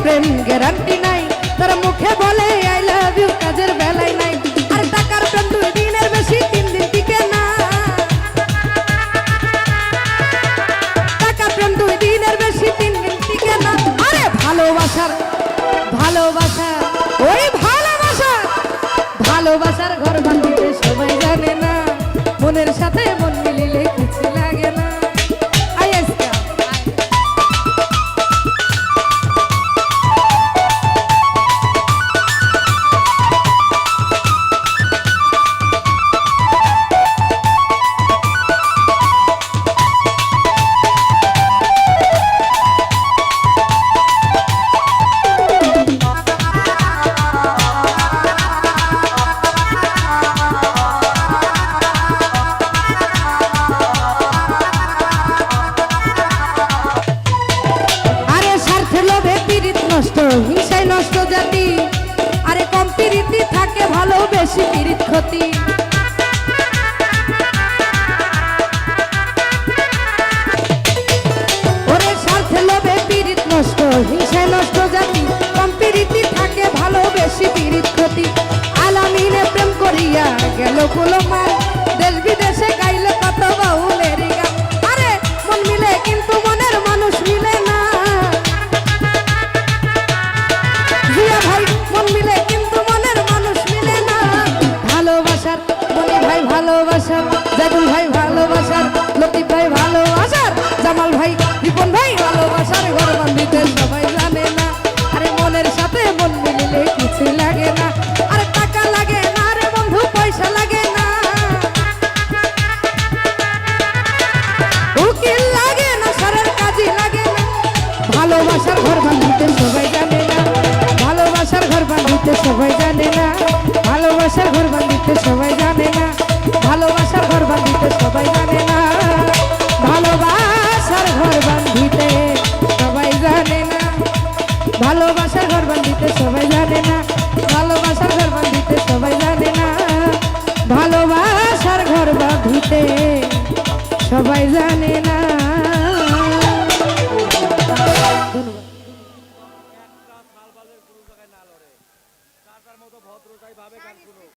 প্রেম guarantee নাই, তারা মুখে বলে আই লাভ ইউ, কাজের বেলায় নাই। আর টাকার প্রেম 2 দিনের বেশি 3 দিন টিকে না, টাকার প্রেম 2 দিনের বেশি 3 দিন টিকে না। আরে ভালোবাসার ভালোবাসা ওই ভালোবাসার ঘর বাঁধিতে সবাই জানে না, মনের সাথে মন মিলিলে কিছু লাগে না। নষ্ট হিংসায় নষ্ট জাতি, আরে কম প্রীতি থাকে ভালো, বেশি প্রীত ক্ষতি। ওরে স্বার্থে লোভে প্রীত নষ্ট হিংসায় নষ্ট জাতি, কম প্রীতি থাকে ভালো, বেশি প্রীত ক্ষতি। আলামিনে প্রেম করিয়া গেল কুলমান, দেশ বিদেশে গাইলে কত বাউলের গান। আরে মন মিলে কিন্তু মনের মানুষ মিলে না, ভাই মন মিলে কিন্তু মনের মানুষ মিলে না। ভালোবাসার মনি ভাই ভালোবাসার, জাদুল ভাই ভালোবাসার, লতিফ ভাই ভালোবাসার, জামাল ভাই রিপন ভাই ভালোবাসার ঘর বাঁধিতে সবাই জানে না। আরে মনের সাথে মন মিলিলে কিছু লাগে না, আরে টাকা লাগে না রে বন্ধু, পয়সা লাগে না, উকিল লাগে না, সারের কাজই লাগে না। ভালোবাসার ঘর বাঁধিতে সবাই জানে না, ভালোবাসার ঘর বাঁধিতে সবাই জানে না, ভালোবাসার ঘর বাঁধিতে সবাই জানে না, ভালোবাসার ঘর বাঁধিতে সবাই জানে না, ভালোবাসার ঘর বাঁধিতে সবাই জানে না, ভালোবাসার ঘর বাঁধিতে সবাই জানে না, ভালোবাসার ঘর বাঁধিতে সবাই জানে না, ভালোবাসার ঘর বাঁধিতে সবাই জানে না।